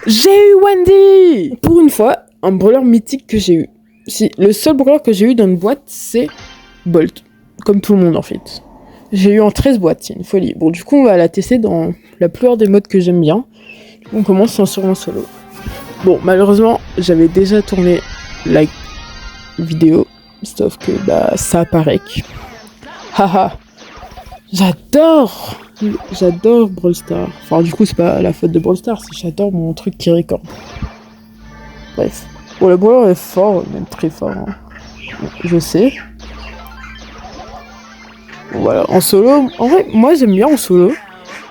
J'ai eu Wendy! Pour une fois, un brawler mythique que j'ai eu. Si, le seul brawler que j'ai eu dans une boîte, c'est Bolt. Comme tout le monde en fait. J'ai eu en 13 boîtes, c'est une folie. Bon, du coup, on va la tester dans la plupart des modes que j'aime bien. On commence sur un solo. Bon, malheureusement, j'avais déjà tourné la vidéo, sauf que ça apparaît. Haha, j'adore Brawl Stars. Enfin, du coup, c'est pas la faute de Brawl Stars, c'est j'adore mon truc qui recorde. Bref. Bon, le brawler est fort, même très fort. Hein. Bon, je sais. Bon, voilà, en solo, en vrai, moi j'aime bien en solo,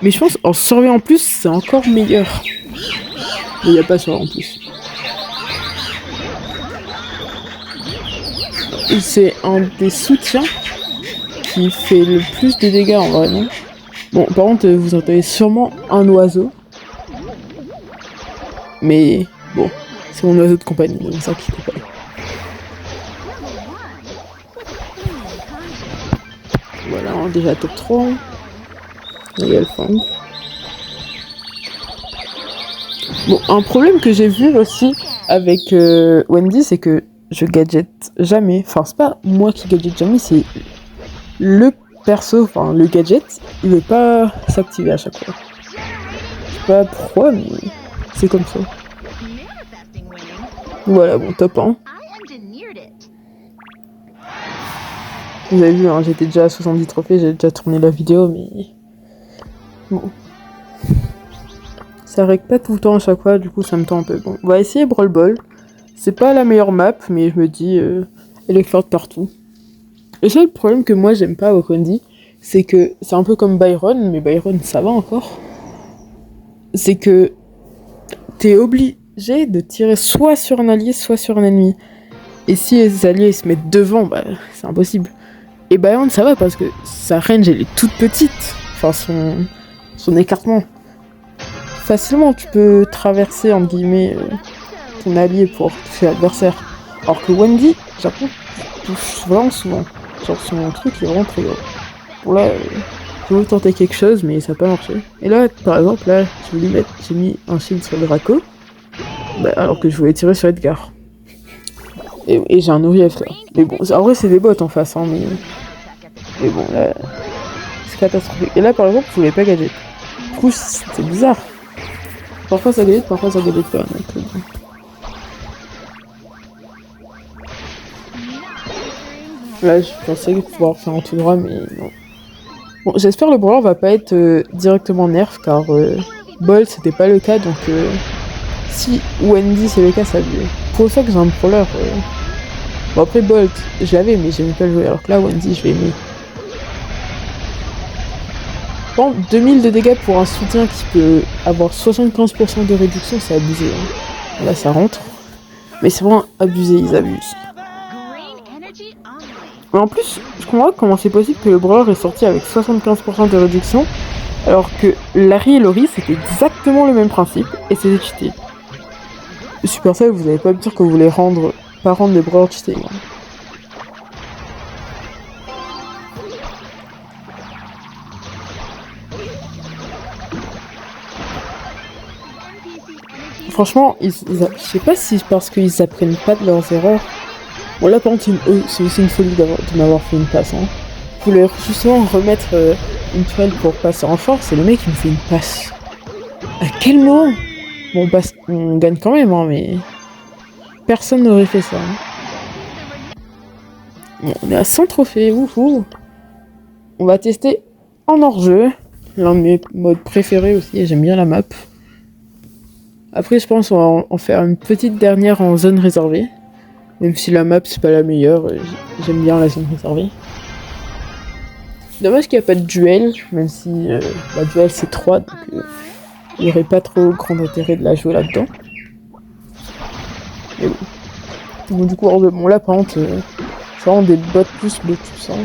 mais je pense en survie en plus, c'est encore meilleur. Mais il n'y a pas survie en plus. Et c'est un des soutiens qui fait le plus de dégâts en vrai, non? Bon, par contre, vous entendez sûrement un oiseau. Mais bon, c'est mon oiseau de compagnie, donc ça qui coupe. Voilà, on est déjà top 3. Il y a le fang. Bon, un problème que j'ai vu aussi avec Wendy, c'est que je gadget jamais. Enfin, c'est pas moi qui gadget jamais, c'est le perso, enfin le gadget, il veut pas s'activer à chaque fois. Je sais pas pourquoi, mais c'est comme ça. Voilà, bon, top 1. Vous avez vu, hein, j'étais déjà à 70 trophées, j'ai déjà tourné la vidéo, mais... Bon. Ça règle pas tout le temps à chaque fois, du coup ça me tend un peu. Bon, on va essayer Brawl Ball. C'est pas la meilleure map, mais je me dis, elle est forte partout. Le seul problème que moi j'aime pas avec Wendy, c'est que c'est un peu comme Byron, mais Byron ça va encore. C'est que t'es obligé de tirer soit sur un allié, soit sur un ennemi. Et si les alliés se mettent devant, c'est impossible. Et Byron ça va parce que sa range elle est toute petite. Enfin son écartement. Facilement tu peux traverser entre guillemets ton allié pour toucher l'adversaire. Alors que Wendy, j'apprends, touche vraiment souvent. Genre son truc est vraiment très gros. Bon là, j'ai voulu tenter quelque chose mais ça n'a pas marché. Et là, par exemple, là, j'ai mis un shield sur Draco. Alors que je voulais tirer sur Edgar. Et j'ai un Nourrief là. Mais bon, en vrai c'est des bots en face, hein, mais bon là, c'est catastrophique. Et là par exemple, je voulais pas gadget. Du coup, c'est bizarre. Parfois ça gadget, parfois ça gadget pas. Donc, là, je pensais pouvoir faire un tout droit, mais non. Bon, j'espère que le brawler va pas être directement nerf, car Bolt c'était pas le cas, donc si Wendy c'est le cas, ça lui est. Pour ça que j'ai un brawler. Bon, après Bolt, je l'avais, mais j'aimais pas le jouer, alors que là, Wendy, je l'ai aimé. Bon, 2000 de dégâts pour un soutien qui peut avoir 75% de réduction, c'est abusé. Hein. Là, ça rentre. Mais c'est vraiment abusé, ils abusent. Mais en plus, je comprends pas comment c'est possible que le brawler est sorti avec 75% de réduction, alors que Larry et Laurie, c'était exactement le même principe, et c'était cheaté. Supercell, vous allez pas me dire que vous voulez pas rendre les brawlers cheatés. Hein. Franchement, je sais pas si c'est parce qu'ils apprennent pas de leurs erreurs. Bon là par contre c'est aussi une folie de m'avoir fait une passe. Hein. Je voulais justement remettre une toile pour passer en force et le mec il me fait une passe. À quel moment? Bon on gagne quand même, hein, mais personne n'aurait fait ça. Hein. Bon, on est à 100 trophées, wouhou. On va tester en hors-jeu, l'un de mes modes préférés aussi, et j'aime bien la map. Après, je pense qu'on va en faire une petite dernière en zone réservée. Même si la map, c'est pas la meilleure, j'aime bien la zone réservée. Dommage qu'il n'y a pas de duel, même si la duel c'est 3, donc il n'y aurait pas trop grand intérêt de la jouer là-dedans. Mais bon. Donc, du coup, bon là, par contre, c'est vraiment des bots plus puissants.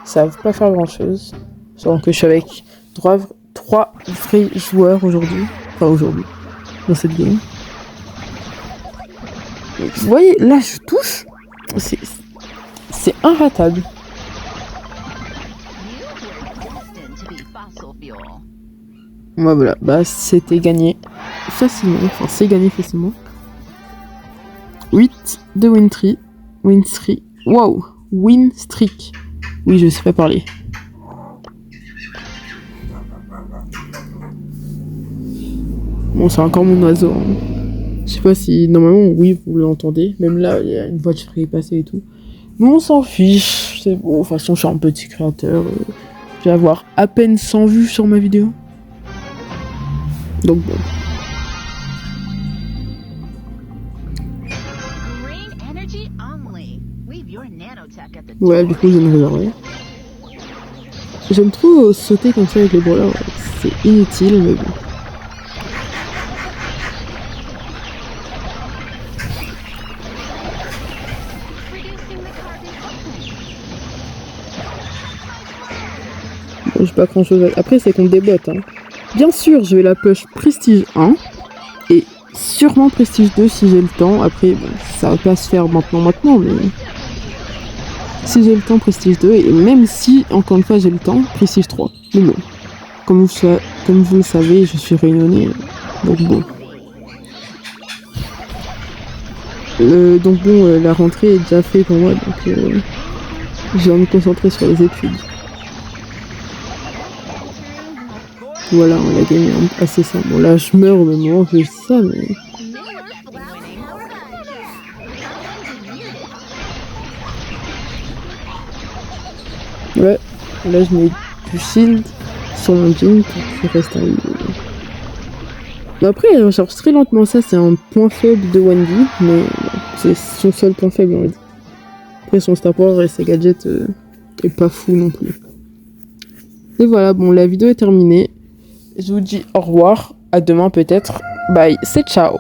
Ça va pas faire grand-chose. Sachant que je suis avec 3 vrais joueurs aujourd'hui. Enfin, aujourd'hui. Dans cette game. Et vous voyez, là je touche, c'est inratable. Moi voilà, c'était gagné. facilement, enfin c'est gagné facilement. 8 de win streak. Wow, win streak. Oui, je sais pas parler. Bon, c'est encore mon oiseau. Hein. Je sais pas si, normalement, oui, vous l'entendez. Même là, il y a une voiture qui est passée et tout. Mais on s'en fiche. C'est bon, de toute façon, je suis un petit créateur. Je vais avoir à peine 100 vues sur ma vidéo. Donc bon. Ouais, du coup, je me réserverai. J'aime trop sauter comme ça avec les brawlers. C'est inutile, mais bon. Bon, j'ai pas grand chose à... Après, c'est contre des bots. Hein. Bien sûr, je vais la push Prestige 1. Et sûrement Prestige 2 si j'ai le temps. Après, bon, ça va pas se faire maintenant, mais... Si j'ai le temps, Prestige 2, et même si, encore une fois, j'ai le temps, Prestige 3. Mais bon, comme vous le savez, je suis réunionnais, donc bon. La rentrée est déjà faite pour moi, donc je vais me concentrer sur les études. Voilà, on a gagné assez ça. Bon là, je meurs au même moment que je dis ça, mais... Ouais, là je mets du shield sur mon jean pour qu'il reste un... Après, elle recharge très lentement, ça c'est un point faible de Wendy, mais c'est son seul point faible on va dire. Après son star power et ses gadgets est pas fou non plus. Et voilà, bon la vidéo est terminée. Je vous dis au revoir, à demain peut-être. Bye, c'est ciao.